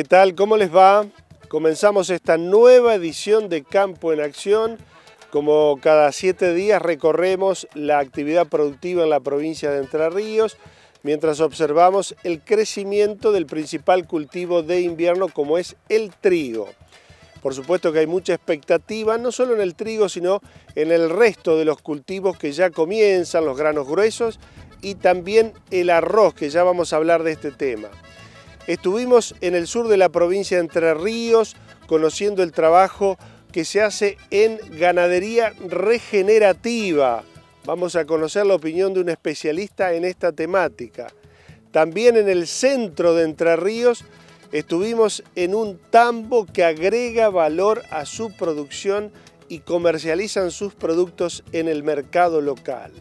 ¿qué tal? ¿Cómo les va? Comenzamos esta nueva edición de Campo en Acción. Como cada 7 días recorremos la actividad productiva en la provincia de Entre Ríos, mientras observamos el crecimiento del principal cultivo de invierno como es el trigo. Por supuesto que hay mucha expectativa, no solo en el trigo, sino en el resto de los cultivos que ya comienzan, los granos gruesos y también el arroz, que ya vamos a hablar de este tema. Estuvimos en el sur de la provincia de Entre Ríos conociendo el trabajo que se hace en ganadería regenerativa. Vamos a conocer la opinión de un especialista en esta temática. También en el centro de Entre Ríos estuvimos en un tambo que agrega valor a su producción y comercializan sus productos en el mercado local.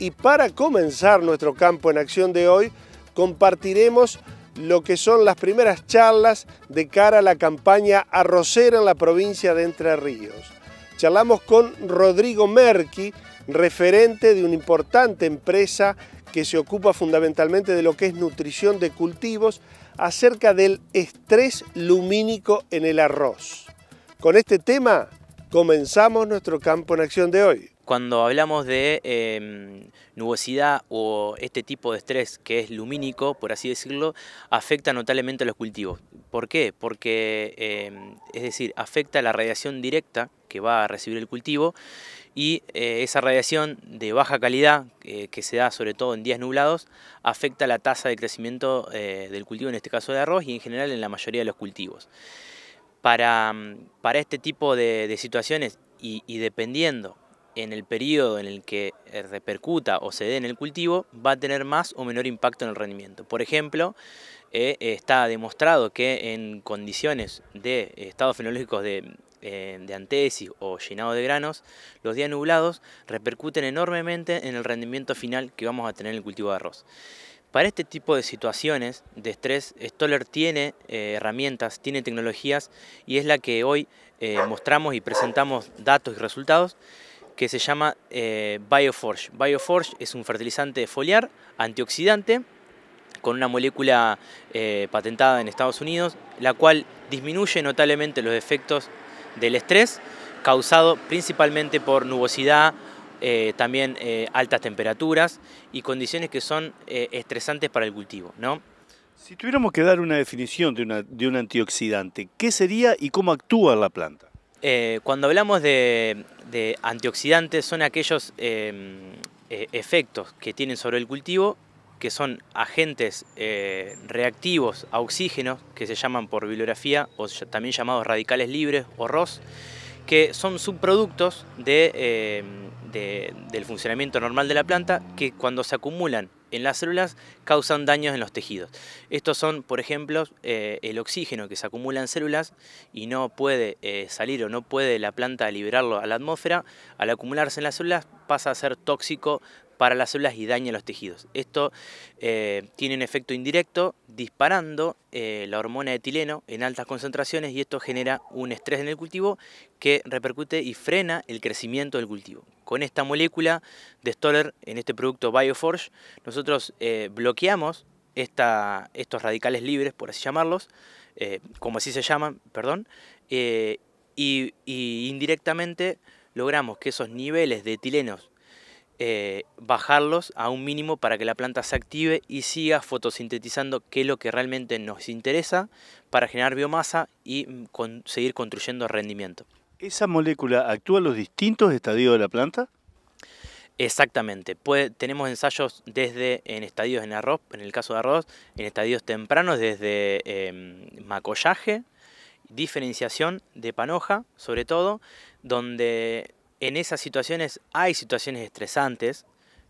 Y para comenzar nuestro Campo en Acción de hoy, compartiremos lo que son las primeras charlas de cara a la campaña arrocera en la provincia de Entre Ríos. Charlamos con Rodrigo Merqui, referente de una importante empresa que se ocupa fundamentalmente de lo que es nutrición de cultivos, acerca del estrés lumínico en el arroz. Con este tema comenzamos nuestro Campo en Acción de hoy. Cuando hablamos de nubosidad o este tipo de estrés que es lumínico, por así decirlo, afecta notablemente a los cultivos. ¿Por qué? Porque, es decir, afecta la radiación directa que va a recibir el cultivo y esa radiación de baja calidad que se da sobre todo en días nublados afecta la tasa de crecimiento del cultivo, en este caso de arroz y en general en la mayoría de los cultivos. Para este tipo de situaciones y dependiendo en el periodo en el que repercuta o se dé en el cultivo, va a tener más o menor impacto en el rendimiento. Por ejemplo, está demostrado que en condiciones de estados fenológicos de antesis o llenado de granos, los días nublados repercuten enormemente en el rendimiento final que vamos a tener en el cultivo de arroz. Para este tipo de situaciones de estrés, Stoller tiene herramientas, tiene tecnologías y es la que hoy mostramos y presentamos datos y resultados, que se llama Bioforge. Bioforge es un fertilizante foliar antioxidante con una molécula patentada en Estados Unidos, la cual disminuye notablemente los efectos del estrés causado principalmente por nubosidad, también altas temperaturas y condiciones que son estresantes para el cultivo, ¿no? Si tuviéramos que dar una definición de un antioxidante, ¿qué sería y cómo actúa en la planta? Cuando hablamos de antioxidantes son aquellos efectos que tienen sobre el cultivo, que son agentes reactivos a oxígeno, que se llaman por bibliografía, o también llamados radicales libres o ROS, que son subproductos del funcionamiento normal de la planta, que cuando se acumulan en las células causan daños en los tejidos. Estos son, por ejemplo, el oxígeno que se acumula en células y no puede salir o no puede la planta liberarlo a la atmósfera. Al acumularse en las células pasa a ser tóxico para las células y daña los tejidos. Esto tiene un efecto indirecto disparando la hormona etileno en altas concentraciones y esto genera un estrés en el cultivo que repercute y frena el crecimiento del cultivo. Con esta molécula de Stoller, en este producto Bioforge, nosotros bloqueamos estos radicales libres, por así llamarlos, como así se llaman, perdón, y indirectamente logramos que esos niveles de etilenos bajarlos a un mínimo para que la planta se active y siga fotosintetizando, que es lo que realmente nos interesa para generar biomasa y seguir construyendo rendimiento. ¿Esa molécula actúa en los distintos estadios de la planta? Exactamente. Tenemos ensayos desde en estadios en arroz, en el caso de arroz, en estadios tempranos desde macollaje, diferenciación de panoja, sobre todo, donde en esas situaciones hay situaciones estresantes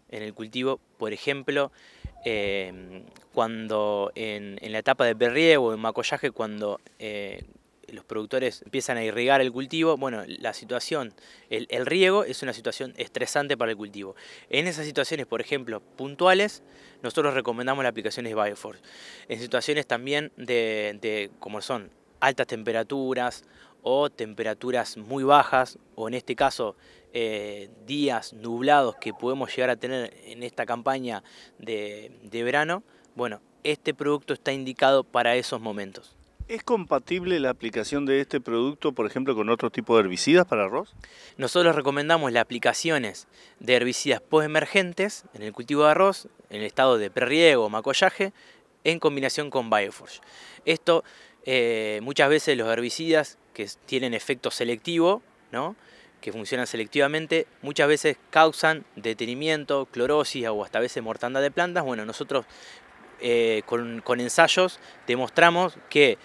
en el cultivo. Por ejemplo, cuando en la etapa de perriego o en macollaje, cuando los productores empiezan a irrigar el cultivo, bueno, la situación, el riego es una situación estresante para el cultivo. En esas situaciones, por ejemplo, puntuales, nosotros recomendamos las aplicaciones de Bioforge. En situaciones también como son altas temperaturas o temperaturas muy bajas, o en este caso días nublados que podemos llegar a tener en esta campaña de verano, bueno, este producto está indicado para esos momentos. ¿Es compatible la aplicación de este producto, por ejemplo, con otro tipo de herbicidas para arroz? Nosotros recomendamos las aplicaciones de herbicidas postemergentes en el cultivo de arroz, en el estado de prerriego o macollaje, en combinación con Bioforge. Esto, muchas veces los herbicidas que tienen efecto selectivo, ¿no?, que funcionan selectivamente, muchas veces causan detenimiento, clorosis o hasta veces mortandad de plantas. Bueno, nosotros con ensayos demostramos que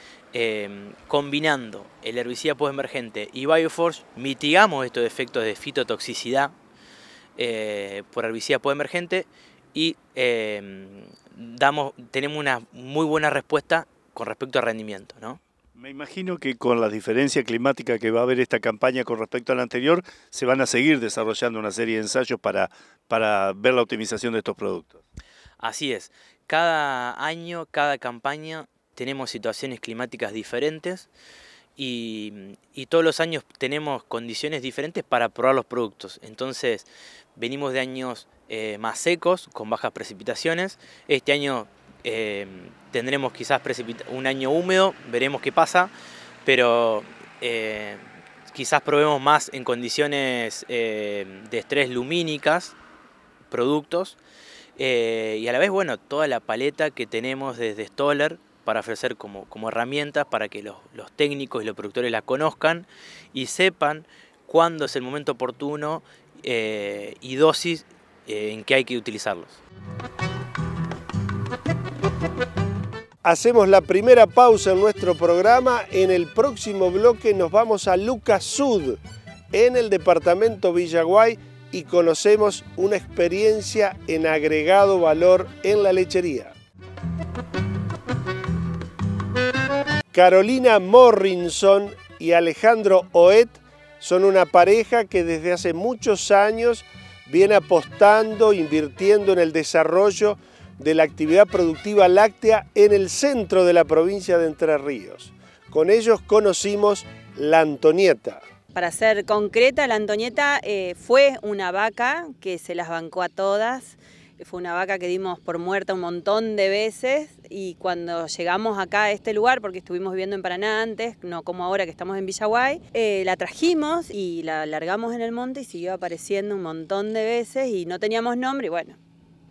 combinando el herbicida postemergente y Bioforge mitigamos estos efectos de fitotoxicidad por herbicida postemergente y tenemos una muy buena respuesta con respecto al rendimiento, ¿no? Me imagino que con la diferencia climática que va a haber esta campaña con respecto a la anterior, se van a seguir desarrollando una serie de ensayos para ver la optimización de estos productos. Así es. Cada año, cada campaña, tenemos situaciones climáticas diferentes y todos los años tenemos condiciones diferentes para probar los productos. Entonces, venimos de años más secos, con bajas precipitaciones. Este año tendremos quizás un año húmedo, veremos qué pasa, pero quizás probemos más en condiciones de estrés lumínicas, productos, y a la vez, bueno, toda la paleta que tenemos desde Stoller para ofrecer como herramientas para que los técnicos y los productores la conozcan y sepan cuándo es el momento oportuno y dosis en que hay que utilizarlos. Hacemos la primera pausa en nuestro programa. En el próximo bloque nos vamos a Lucas Sud, en el departamento Villaguay, y conocemos una experiencia en agregado valor en la lechería. Carolina Morrison y Alejandro Oet son una pareja que desde hace muchos años viene apostando, invirtiendo en el desarrollo de la actividad productiva láctea en el centro de la provincia de Entre Ríos. Con ellos conocimos la Antonieta. Para ser concreta, la Antonieta fue una vaca que se las bancó a todas. Fue una vaca que dimos por muerta un montón de veces y cuando llegamos acá a este lugar, porque estuvimos viviendo en Paraná antes, no como ahora que estamos en Villaguay, la trajimos y la largamos en el monte y siguió apareciendo un montón de veces y no teníamos nombre y bueno,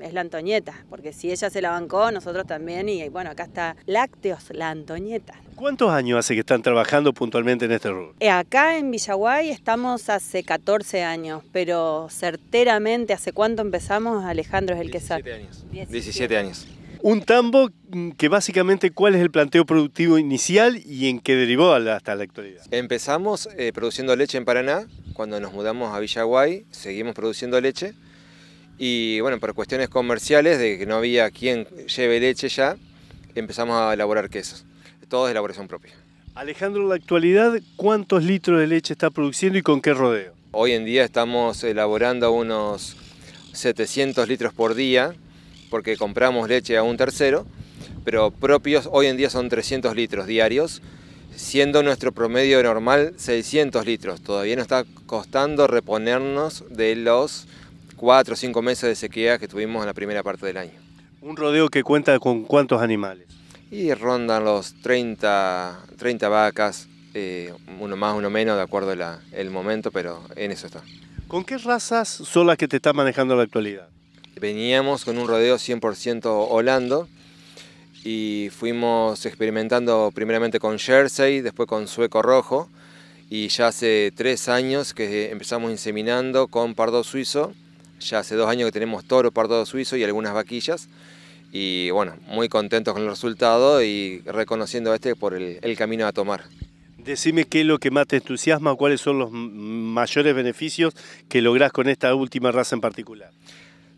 es la Antonieta, porque si ella se la bancó, nosotros también y bueno, acá está Lácteos, la Antonieta. ¿Cuántos años hace que están trabajando puntualmente en este rubro? Acá en Villaguay estamos hace 14 años, pero certeramente, ¿hace cuánto empezamos? Alejandro es el que sabe. 17 años. Un tambo que básicamente, ¿cuál es el planteo productivo inicial y en qué derivó hasta la actualidad? Empezamos produciendo leche en Paraná, cuando nos mudamos a Villaguay, seguimos produciendo leche y bueno, por cuestiones comerciales de que no había quien lleve leche ya, empezamos a elaborar quesos. Todo de elaboración propia. Alejandro, en la actualidad, ¿cuántos litros de leche está produciendo y con qué rodeo? Hoy en día estamos elaborando unos 700 litros por día, porque compramos leche a un tercero, pero propios hoy en día son 300 litros diarios, siendo nuestro promedio normal 600 litros. Todavía nos está costando reponernos de los 4 o 5 meses de sequía que tuvimos en la primera parte del año. ¿Un rodeo que cuenta con cuántos animales? Y rondan los 30 vacas, uno más, uno menos, de acuerdo el momento, pero en eso está. ¿Con qué razas son las que te están manejando en la actualidad? Veníamos con un rodeo 100% holando y fuimos experimentando primeramente con Jersey, después con sueco rojo y ya hace 3 años que empezamos inseminando con pardo suizo, ya hace 2 años que tenemos toro, pardo suizo y algunas vaquillas. Y bueno, muy contentos con el resultado y reconociendo por el camino a tomar. Decime qué es lo que más te entusiasma, cuáles son los mayores beneficios que lográs con esta última raza en particular.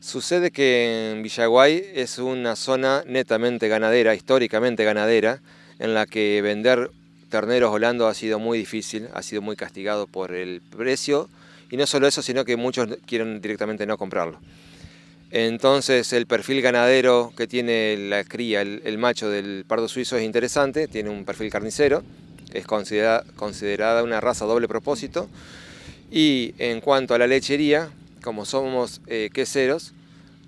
Sucede que en Villaguay es una zona netamente ganadera, históricamente ganadera, en la que vender terneros holando ha sido muy difícil, ha sido muy castigado por el precio y no solo eso, sino que muchos quieren directamente no comprarlo. Entonces el perfil ganadero que tiene la cría, el macho del pardo suizo es interesante, tiene un perfil carnicero, es considerada una raza doble propósito. Y en cuanto a la lechería, como somos queseros,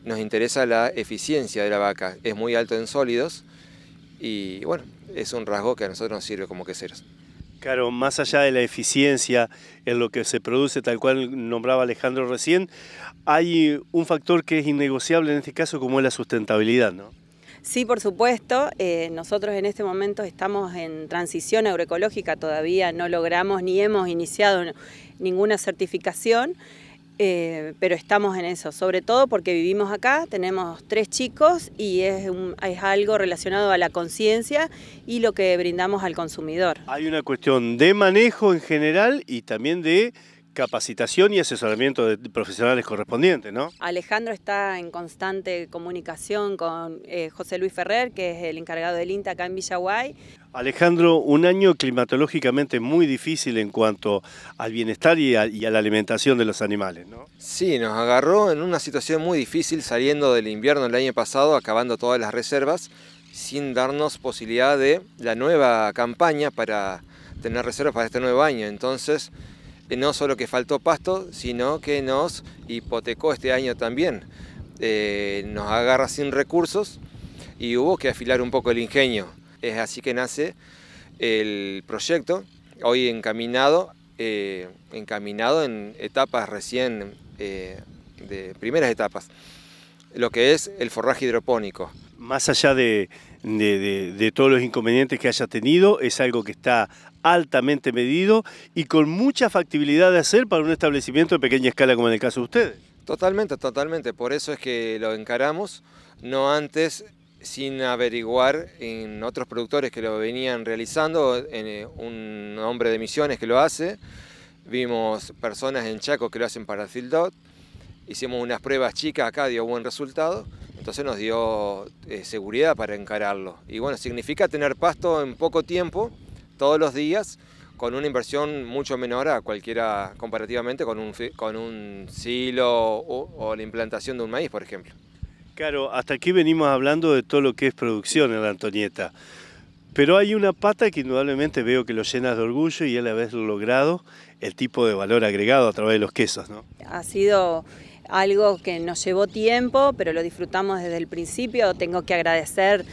nos interesa la eficiencia de la vaca, es muy alto en sólidos y bueno, es un rasgo que a nosotros nos sirve como queseros. Claro, más allá de la eficiencia en lo que se produce, tal cual nombraba Alejandro recién, hay un factor que es innegociable en este caso, como es la sustentabilidad, ¿no? Sí, por supuesto. Nosotros en este momento estamos en transición agroecológica, todavía no logramos ni hemos iniciado ninguna certificación, pero estamos en eso, sobre todo porque vivimos acá, tenemos 3 chicos y es algo relacionado a la conciencia y lo que brindamos al consumidor. Hay una cuestión de manejo en general y también de capacitación y asesoramiento de profesionales correspondientes, ¿no? Alejandro está en constante comunicación con José Luis Ferrer, que es el encargado del INTA acá en Villaguay. Alejandro, un año climatológicamente muy difícil en cuanto al bienestar y a la alimentación de los animales, ¿no? Sí, nos agarró en una situación muy difícil saliendo del invierno del año pasado, acabando todas las reservas, sin darnos posibilidad de la nueva campaña para tener reservas para este nuevo año. Entonces, no solo que faltó pasto, sino que nos hipotecó este año también. Nos agarra sin recursos y hubo que afilar un poco el ingenio. Es así que nace el proyecto, hoy encaminado en etapas recién, de primeras etapas, lo que es el forraje hidropónico. Más allá de todos los inconvenientes que haya tenido, es algo que está altamente medido y con mucha factibilidad de hacer para un establecimiento de pequeña escala como en el caso de ustedes. Totalmente, totalmente. Por eso es que lo encaramos, no antes sin averiguar en otros productores que lo venían realizando, en un hombre de Misiones que lo hace, vimos personas en Chaco que lo hacen para Fildot, hicimos unas pruebas chicas acá, dio buen resultado, entonces nos dio seguridad para encararlo. Y bueno, significa tener pasto en poco tiempo, todos los días, con una inversión mucho menor a cualquiera comparativamente con un silo o la implantación de un maíz, por ejemplo. Claro, hasta aquí venimos hablando de todo lo que es producción en la Antonieta, pero hay una pata que indudablemente veo que lo llenas de orgullo y el haber logrado el tipo de valor agregado a través de los quesos, ¿no? Ha sido algo que nos llevó tiempo, pero lo disfrutamos desde el principio. Tengo que agradecer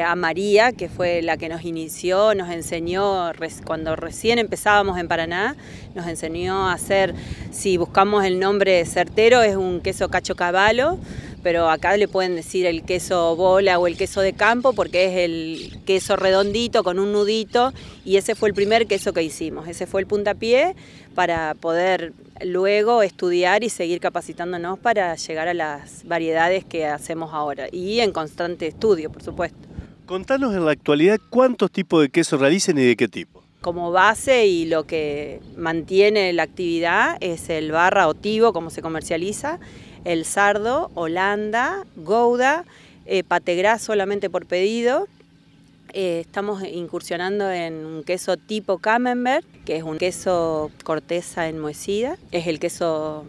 a María, que fue la que nos inició, nos enseñó, cuando recién empezábamos en Paraná, nos enseñó a hacer, si buscamos el nombre certero, es un queso cacho-caballo, pero acá le pueden decir el queso bola o el queso de campo porque es el queso redondito con un nudito y ese fue el primer queso que hicimos, ese fue el puntapié para poder luego estudiar y seguir capacitándonos para llegar a las variedades que hacemos ahora y en constante estudio, por supuesto. Contanos en la actualidad cuántos tipos de queso realizan y de qué tipo. Como base y lo que mantiene la actividad es el barra o tibo, como se comercializa, el sardo, holanda, gouda, pategras solamente por pedido. Estamos incursionando en un queso tipo camembert, que es un queso corteza enmohecida. Es el queso,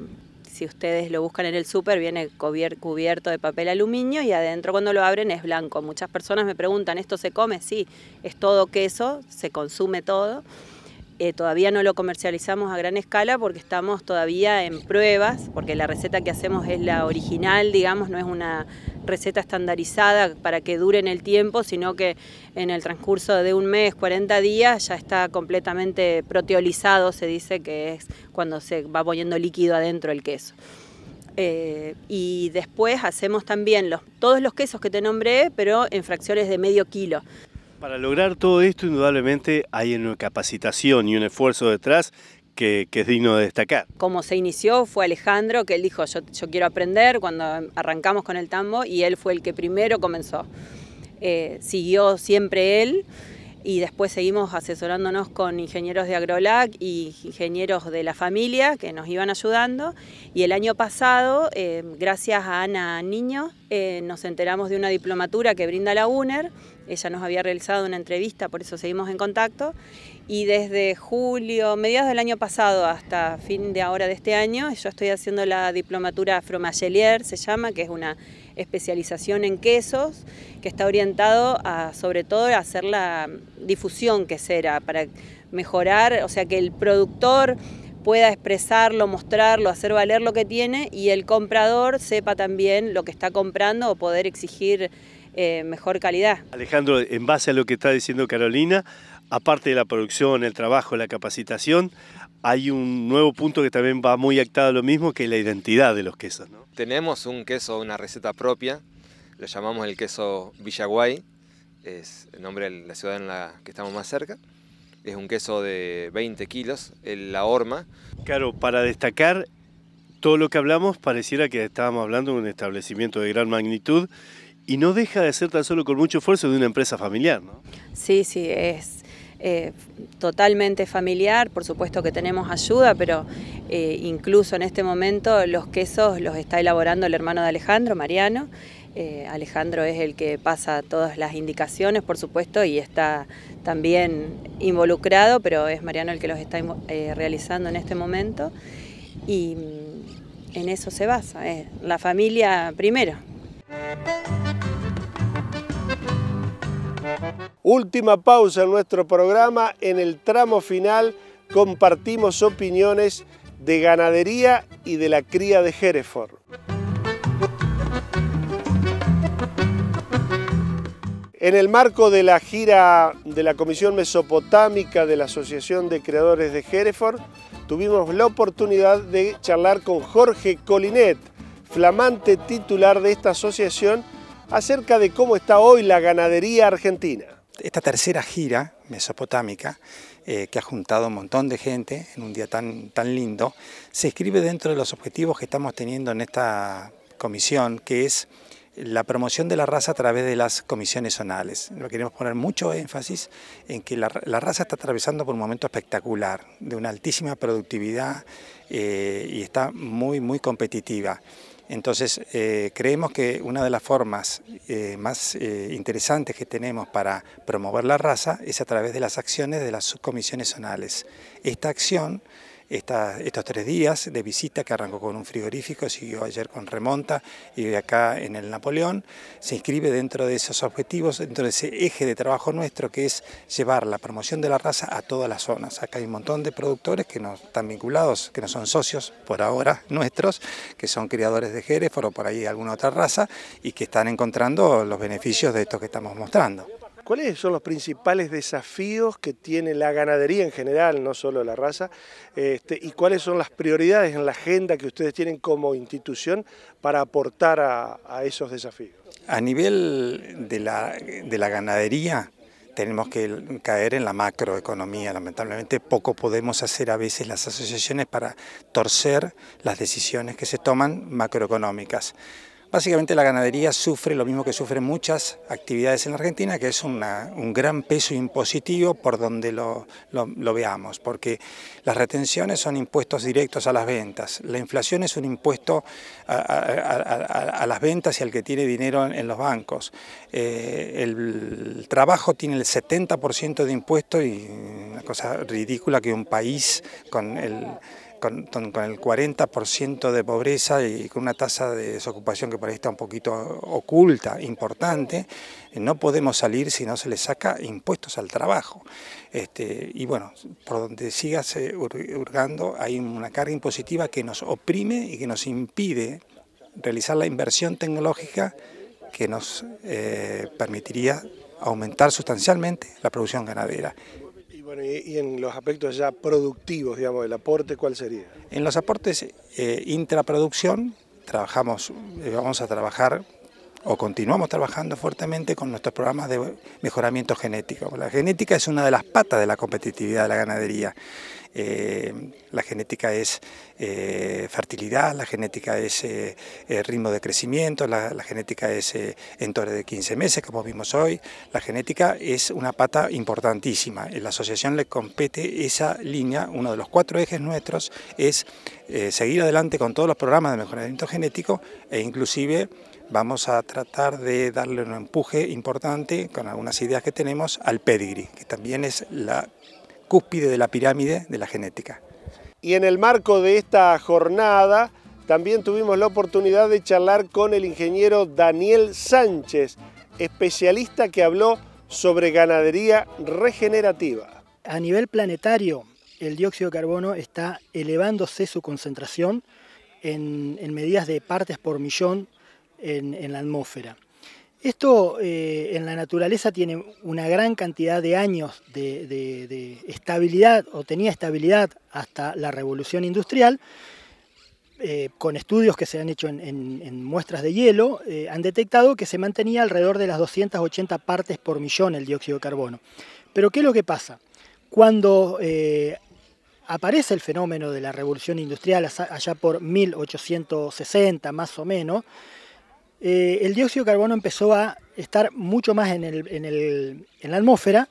si ustedes lo buscan en el súper, viene cubierto de papel aluminio y adentro cuando lo abren es blanco. Muchas personas me preguntan, ¿esto se come? Sí, es todo queso, se consume todo. Todavía no lo comercializamos a gran escala porque estamos todavía en pruebas, porque la receta que hacemos es la original, digamos, no es una receta estandarizada para que dure en el tiempo, sino que en el transcurso de un mes, 40 días, ya está completamente proteolizado, se dice que es cuando se va poniendo líquido adentro el queso. Y después hacemos también todos los quesos que te nombré, pero en fracciones de medio kilo. Para lograr todo esto, indudablemente hay una capacitación y un esfuerzo detrás que es digno de destacar. Como se inició fue Alejandro, que él dijo, yo quiero aprender cuando arrancamos con el tambo, y él fue el que primero comenzó. Siguió siempre él, y después seguimos asesorándonos con ingenieros de Agrolac y ingenieros de la familia que nos iban ayudando. Y el año pasado, gracias a Ana Niño, nos enteramos de una diplomatura que brinda la UNER. Ella nos había realizado una entrevista, por eso seguimos en contacto. Y desde julio, mediados del año pasado hasta fin de ahora de este año, yo estoy haciendo la diplomatura Fromagelier, se llama, que es una especialización en quesos, que está orientado a, sobre todo, a hacer la difusión quesera, para mejorar, o sea, que el productor pueda expresarlo, mostrarlo, hacer valer lo que tiene y el comprador sepa también lo que está comprando o poder exigir mejor calidad. Alejandro, en base a lo que está diciendo Carolina, aparte de la producción, el trabajo, la capacitación, hay un nuevo punto que también va muy actado a lo mismo, que es la identidad de los quesos, ¿no? Tenemos un queso, una receta propia, lo llamamos el queso Villaguay, es el nombre de la ciudad en la que estamos más cerca. Es un queso de 20 kilos, la horma. Claro, para destacar todo lo que hablamos, pareciera que estábamos hablando de un establecimiento de gran magnitud y no deja de ser tan solo con mucho esfuerzo de una empresa familiar, ¿no? Sí, sí, es totalmente familiar, por supuesto que tenemos ayuda, pero incluso en este momento los quesos los está elaborando el hermano de Alejandro, Mariano. Alejandro es el que pasa todas las indicaciones, por supuesto, y está también involucrado, pero es Mariano el que los está realizando en este momento. Y en eso se basa, la familia primero. Última pausa en nuestro programa. En el tramo final compartimos opiniones de ganadería y de la cría de Hereford. En el marco de la gira de la Comisión Mesopotámica de la Asociación de Criadores de Hereford, tuvimos la oportunidad de charlar con Jorge Colinet, flamante titular de esta asociación, acerca de cómo está hoy la ganadería argentina. Esta tercera gira mesopotámica, que ha juntado un montón de gente en un día tan lindo, se inscribe dentro de los objetivos que estamos teniendo en esta comisión, que es la promoción de la raza a través de las comisiones zonales. Lo queremos poner mucho énfasis en que la raza está atravesando por un momento espectacular, de una altísima productividad y está muy competitiva. Entonces creemos que una de las formas más interesantes que tenemos para promover la raza es a través de las acciones de las subcomisiones zonales. Esta acción, estos 3 días de visita que arrancó con un frigorífico, siguió ayer con remonta y de acá en el Napoleón, se inscribe dentro de esos objetivos, dentro de ese eje de trabajo nuestro que es llevar la promoción de la raza a todas las zonas. Acá hay un montón de productores que no están vinculados, que no son socios por ahora nuestros, que son criadores de Hereford o por ahí alguna otra raza y que están encontrando los beneficios de esto que estamos mostrando. ¿Cuáles son los principales desafíos que tiene la ganadería en general, no solo la raza, y cuáles son las prioridades en la agenda que ustedes tienen como institución para aportar a esos desafíos? A nivel de la ganadería tenemos que caer en la macroeconomía. Lamentablemente poco podemos hacer a veces las asociaciones para torcer las decisiones que se toman macroeconómicas. Básicamente la ganadería sufre lo mismo que sufren muchas actividades en la Argentina, que es un gran peso impositivo por donde lo veamos, porque las retenciones son impuestos directos a las ventas, la inflación es un impuesto a las ventas y al que tiene dinero en los bancos, el trabajo tiene el 70% de impuestos y una cosa ridícula que un país con el 40% de pobreza y con una tasa de desocupación que por ahí está un poquito oculta, importante, no podemos salir si no se le saca impuestos al trabajo. Y bueno, por donde sigas hurgando hay una carga impositiva que nos oprime y que nos impide realizar la inversión tecnológica que nos permitiría aumentar sustancialmente la producción ganadera. Bueno, y en los aspectos ya productivos, digamos, del aporte, ¿cuál sería? En los aportes intraproducción vamos a trabajar o continuamos trabajando fuertemente con nuestros programas de mejoramiento genético. La genética es una de las patas de la competitividad de la ganadería. La genética es fertilidad, la genética es ritmo de crecimiento, la genética es entore de 15 meses, como vimos hoy. La genética es una pata importantísima. En la asociación le compete esa línea. Uno de los 4 ejes nuestros es seguir adelante con todos los programas de mejoramiento genético e inclusive vamos a tratar de darle un empuje importante con algunas ideas que tenemos al pedigree, que también es la cúspide de la pirámide de la genética. Y en el marco de esta jornada también tuvimos la oportunidad de charlar con el ingeniero Daniel Sánchez, especialista que habló sobre ganadería regenerativa. A nivel planetario, el dióxido de carbono está elevándose su concentración en medidas de partes por millón en la atmósfera. Esto en la naturaleza tiene una gran cantidad de años de estabilidad, o tenía estabilidad hasta la revolución industrial. Con estudios que se han hecho en muestras de hielo, han detectado que se mantenía alrededor de las 280 partes por millón el dióxido de carbono. Pero ¿qué es lo que pasa? Cuando aparece el fenómeno de la revolución industrial allá por 1860 más o menos, el dióxido de carbono empezó a estar mucho más en la atmósfera,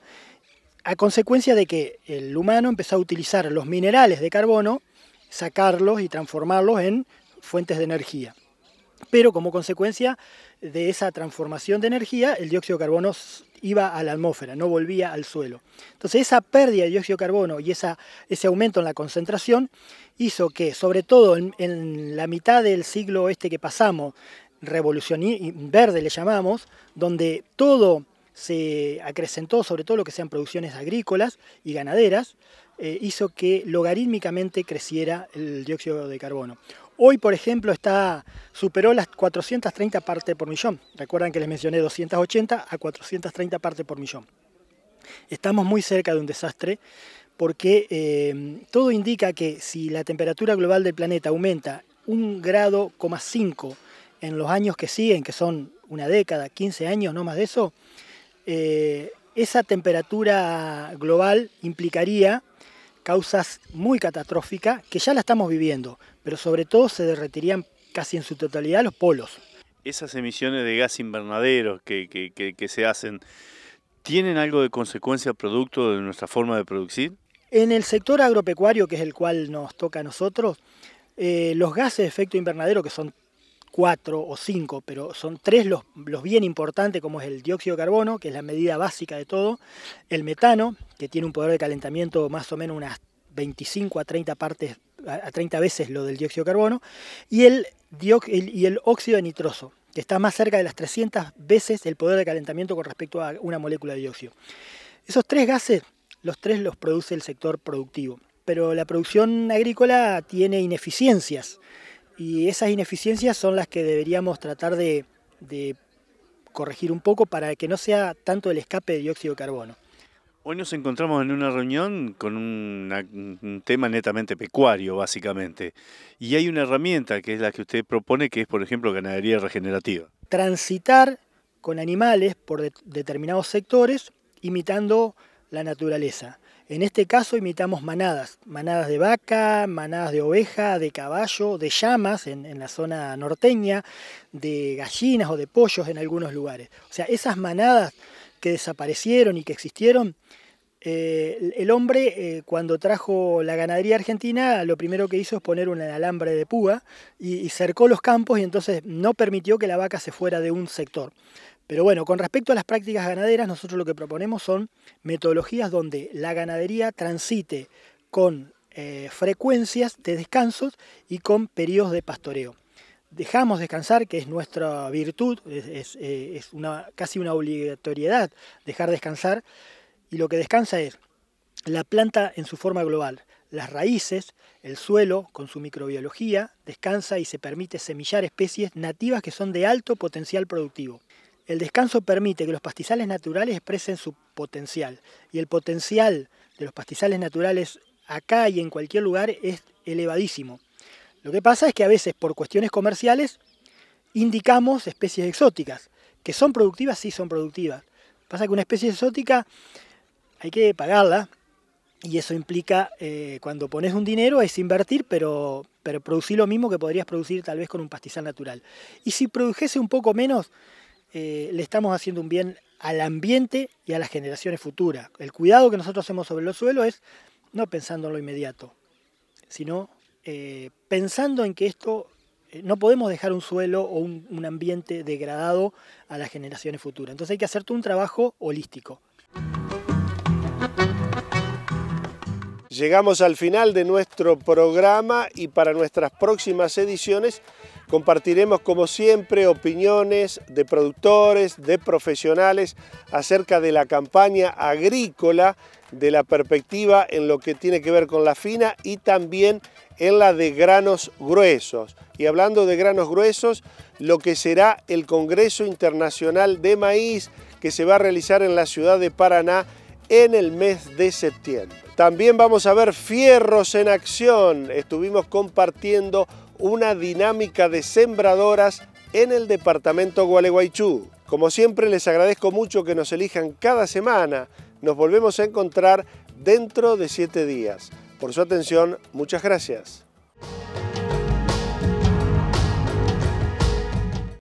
a consecuencia de que el humano empezó a utilizar los minerales de carbono, sacarlos y transformarlos en fuentes de energía. Pero como consecuencia de esa transformación de energía, el dióxido de carbono iba a la atmósfera, no volvía al suelo. Entonces esa pérdida de dióxido de carbono y ese aumento en la concentración hizo que, sobre todo en la mitad del siglo que pasamos, revolución verde le llamamos, donde todo se acrecentó, sobre todo lo que sean producciones agrícolas y ganaderas, hizo que logarítmicamente creciera el dióxido de carbono. Hoy, por ejemplo, superó las 430 partes por millón. Recuerdan que les mencioné 280 a 430 partes por millón. Estamos muy cerca de un desastre porque todo indica que si la temperatura global del planeta aumenta 1,5 grados en los años que siguen, que son una década, 15 años, no más de eso, esa temperatura global implicaría causas muy catastróficas que ya la estamos viviendo, pero sobre todo se derretirían casi en su totalidad los polos. Esas emisiones de gas invernadero que se hacen, ¿tienen algo de consecuencia producto de nuestra forma de producir? En el sector agropecuario, que es el cual nos toca a nosotros, los gases de efecto invernadero, que son 4 o 5, pero son 3 los bien importantes, como es el dióxido de carbono, que es la medida básica de todo, el metano, que tiene un poder de calentamiento más o menos unas 25 a 30 veces lo del dióxido de carbono, y el óxido de nitroso, que está más cerca de las 300 veces el poder de calentamiento con respecto a una molécula de dióxido. Esos 3 gases, los produce el sector productivo, pero la producción agrícola tiene ineficiencias, y esas ineficiencias son las que deberíamos tratar de corregir un poco para que no sea tanto el escape de dióxido de carbono. Hoy nos encontramos en una reunión con un tema netamente pecuario, básicamente. Y hay una herramienta que es la que usted propone, que es, por ejemplo, ganadería regenerativa. Transitar con animales por determinados sectores, imitando la naturaleza. En este caso imitamos manadas de vaca, manadas de oveja, de caballo, de llamas en la zona norteña, de gallinas o de pollos en algunos lugares. O sea, esas manadas que desaparecieron y que existieron, el hombre cuando trajo la ganadería argentina, lo primero que hizo es poner un alambre de púa y cercó los campos, y entonces no permitió que la vaca se fuera de un sector. Pero bueno, con respecto a las prácticas ganaderas, nosotros lo que proponemos son metodologías donde la ganadería transite con frecuencias de descansos y con periodos de pastoreo. Dejamos descansar, que es nuestra virtud, es casi una obligatoriedad dejar descansar, y lo que descansa es la planta en su forma global, las raíces, el suelo con su microbiología, descansa y se permite semillar especies nativas que son de alto potencial productivo. El descanso permite que los pastizales naturales expresen su potencial, y el potencial de los pastizales naturales acá y en cualquier lugar es elevadísimo. Lo que pasa es que a veces por cuestiones comerciales indicamos especies exóticas, que son productivas, sí son productivas. Pasa que una especie exótica hay que pagarla, y eso implica, cuando pones un dinero es invertir, pero producir lo mismo que podrías producir tal vez con un pastizal natural. Y si produjese un poco menos, le estamos haciendo un bien al ambiente y a las generaciones futuras. El cuidado que nosotros hacemos sobre los suelos es no pensando en lo inmediato, sino pensando en que esto no podemos dejar un suelo o un ambiente degradado a las generaciones futuras. Entonces hay que hacer todo un trabajo holístico. Llegamos al final de nuestro programa, y para nuestras próximas ediciones compartiremos, como siempre, opiniones de productores, de profesionales acerca de la campaña agrícola de la perspectiva en lo que tiene que ver con la fina y también en la de granos gruesos. Y hablando de granos gruesos, lo que será el Congreso Internacional de Maíz que se va a realizar en la ciudad de Paraná en el mes de septiembre. También vamos a ver fierros en acción. Estuvimos compartiendo una dinámica de sembradoras en el departamento Gualeguaychú. Como siempre, les agradezco mucho que nos elijan cada semana. Nos volvemos a encontrar dentro de 7 días. Por su atención, muchas gracias.